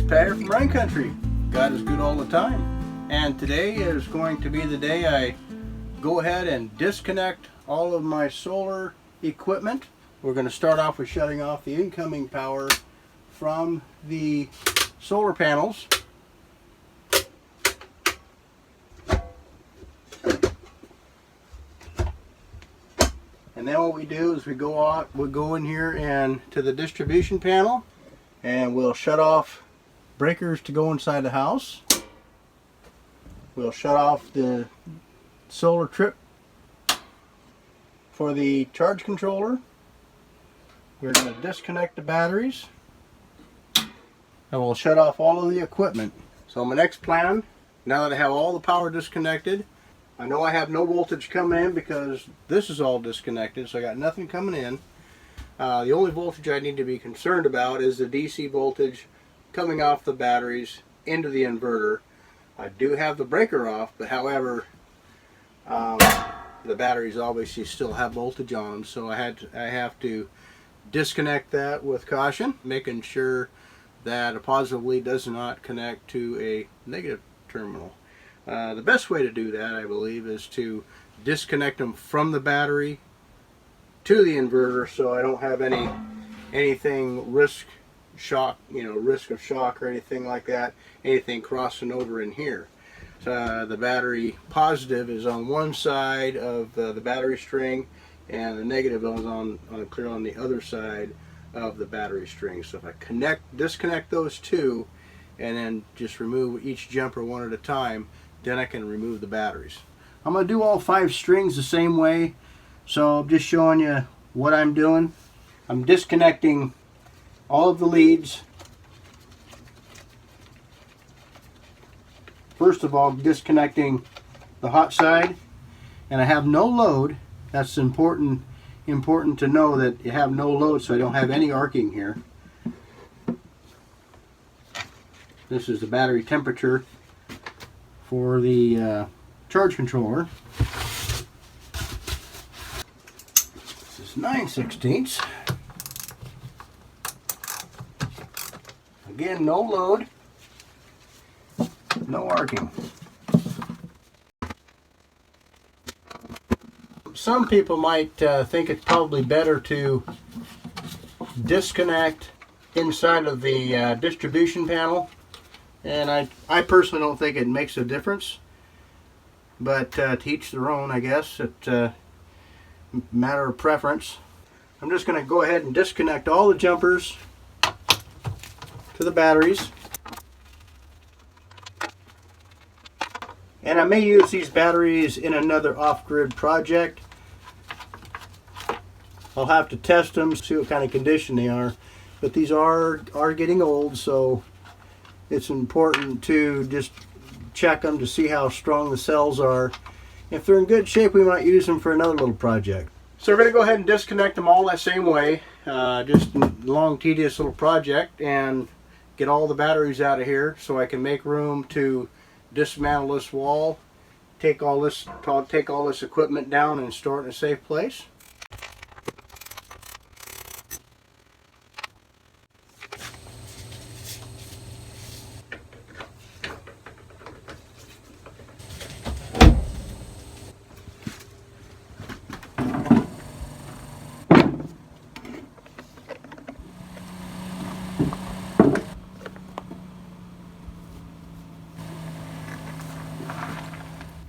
Patty from Rhine Country. God is good all the time. And today is going to be the day I go ahead and disconnect all of my solar equipment. We're going to start off with shutting off the incoming power from the solar panels. And then what we do is we'll go in here and to the distribution panel, and we'll shut off breakers to go inside the house. We'll shut off the solar trip for the charge controller. We're going to disconnect the batteries, and we'll shut off all of the equipment. So my next plan, now that I have all the power disconnected, I know I have no voltage coming in because this is all disconnected, so I got nothing coming in. The only voltage I need to be concerned about is the DC voltage coming off the batteries into the inverter. I do have the breaker off, but however, the batteries obviously still have voltage on them, so I have to disconnect that with caution, making sure that a positive lead does not connect to a negative terminal. The best way to do that, I believe, is to disconnect them from the battery to the inverter, so I don't have anything risk of shock or anything like that, anything crossing over in here. So the battery positive is on one side of the battery string, and the negative is clear on the other side of the battery string. So if I disconnect those two, and then just remove each jumper one at a time, then I can remove the batteries. I'm going to do all 5 strings the same way, so I'm just showing you what I'm doing. I'm disconnecting all of the leads. First of all, disconnecting the hot side, and I have no load. That's important to know that you have no load, so I don't have any arcing here. This is the battery temperature for the charge controller. This is 9/16. Again, no load, no arcing. Some people might think it's probably better to disconnect inside of the distribution panel. And I personally don't think it makes a difference, but to each their own, I guess. It's a matter of preference. I'm just going to go ahead and disconnect all the jumpers to the batteries. And I may use these batteries in another off-grid project. I'll have to test them, see what kind of condition they are. But these are getting old, so it's important to just check them to see how strong the cells are. If they're in good shape, we might use them for another little project. So we're going to go ahead and disconnect them all that same way. Just a long, tedious little project, and get all the batteries out of here so I can make room to dismantle this wall, take all this equipment down and store it in a safe place.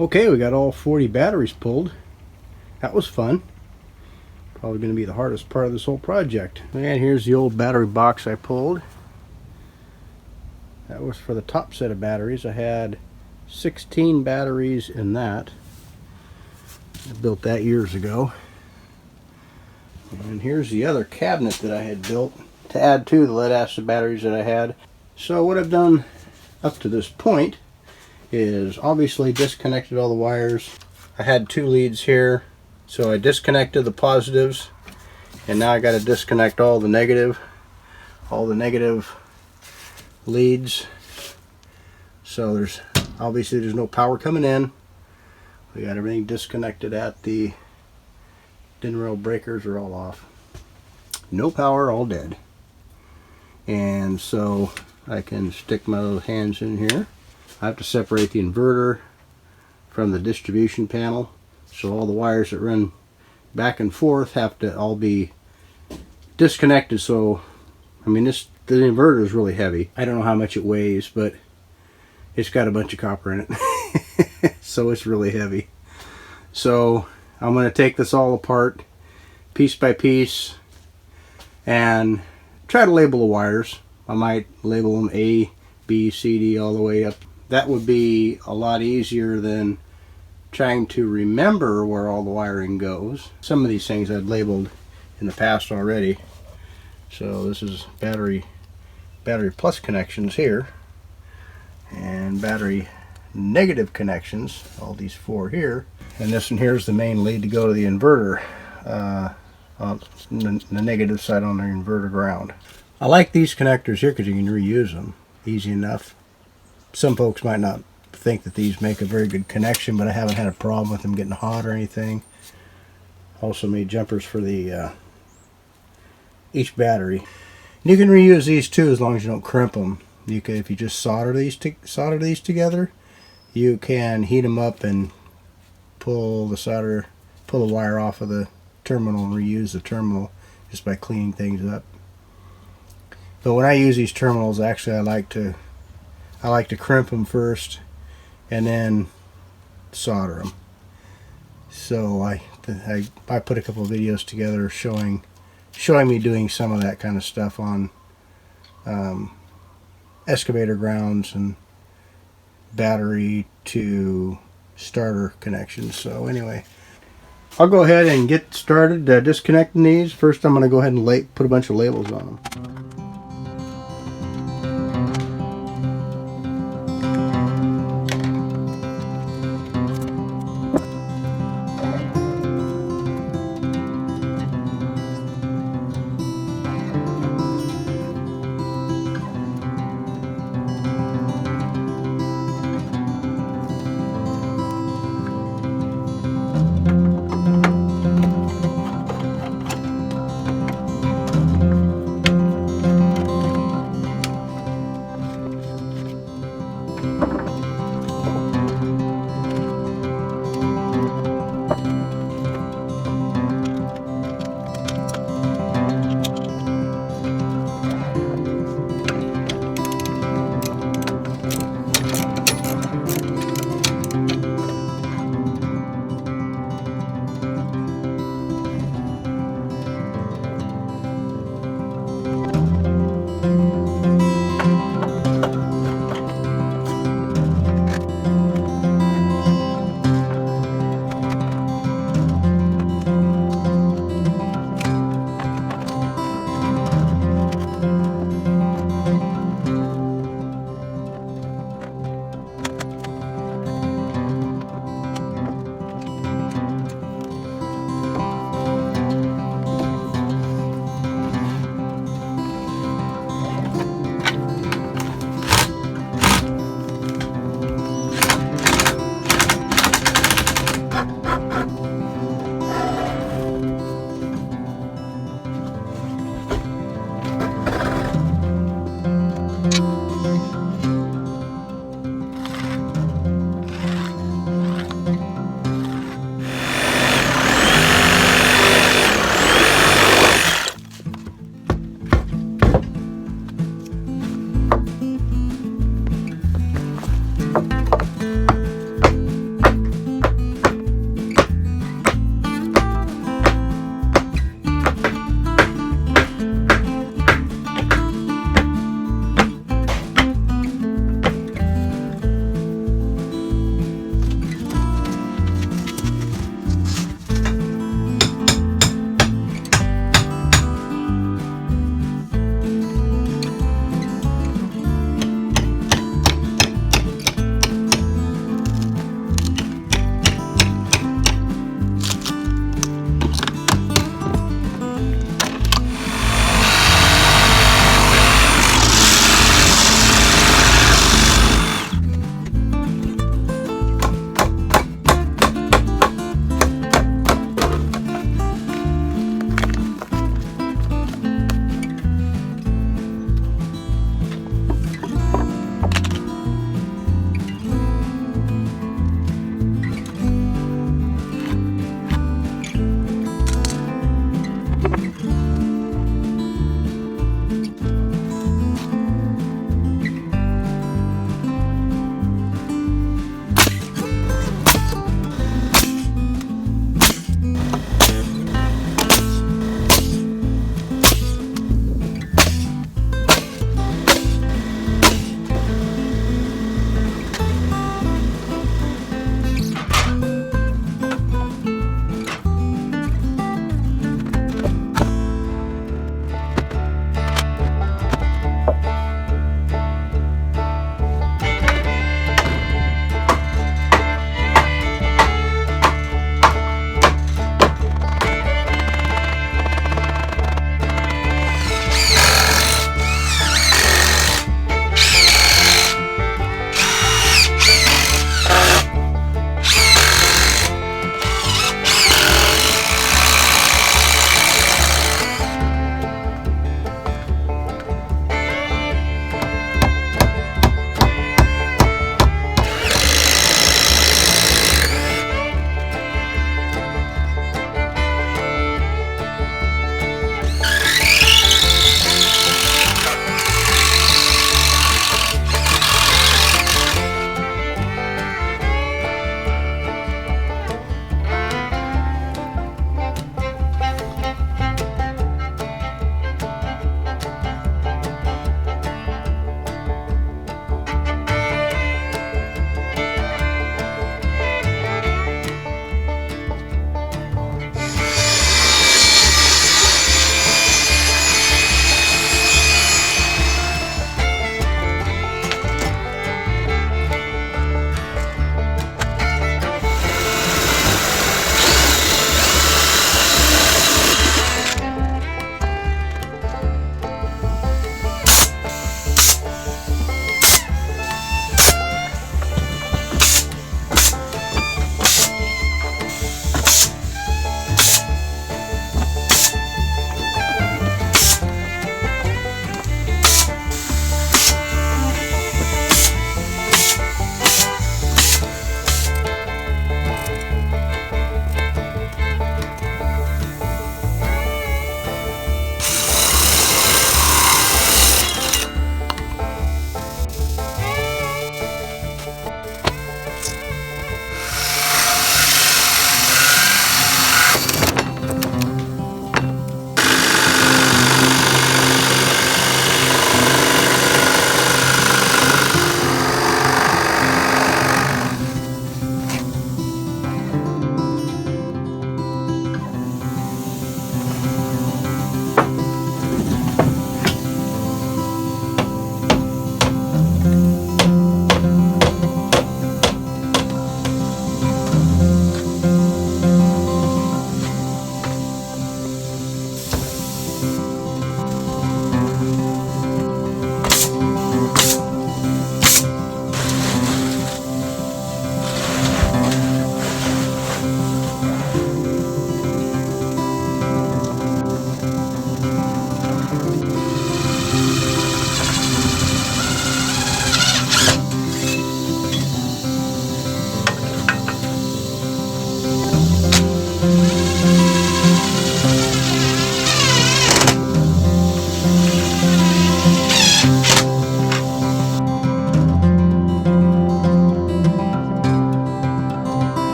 Okay, we got all 40 batteries pulled. That was fun. Probably going to be the hardest part of this whole project. And here's the old battery box I pulled. That was for the top set of batteries. I had 16 batteries in that. I built that years ago. And here's the other cabinet that I had built to add to the lead acid batteries that I had. So what I've done up to this point is obviously disconnected all the wires. I had 2 leads here, so I disconnected the positives, and now I got to disconnect all the negative leads. So there's no power coming in. We got everything disconnected at the din rail breakers are all off. No power, all dead. And so I can stick my little hands in here. I have to separate the inverter from the distribution panel, so all the wires that run back and forth have to all be disconnected. So I mean, the inverter is really heavy. I don't know how much it weighs, but it's got a bunch of copper in it. So it's really heavy. So I'm going to take this all apart piece by piece and try to label the wires. I might label them A, B, C, D all the way up. That would be a lot easier than trying to remember where all the wiring goes. Some of these things I've labeled in the past already. So this is battery plus connections here, and battery negative connections, all these four here, and this one here is the main lead to go to the inverter, on the negative side on the inverter ground. I like these connectors here because you can reuse them easy enough. Some folks might not think that these make a very good connection, but I haven't had a problem with them getting hot or anything. Also made jumpers for the each battery. You can reuse these too as long as you don't crimp them. You can, if you just solder these together, you can heat them up and pull the wire off of the terminal and reuse the terminal just by cleaning things up. But when I use these terminals, actually I like to crimp them first and then solder them. So I put a couple of videos together showing me doing some of that kind of stuff on excavator grounds and battery to starter connections. So anyway, I'll go ahead and get started disconnecting these. First I'm going to go ahead and put a bunch of labels on them.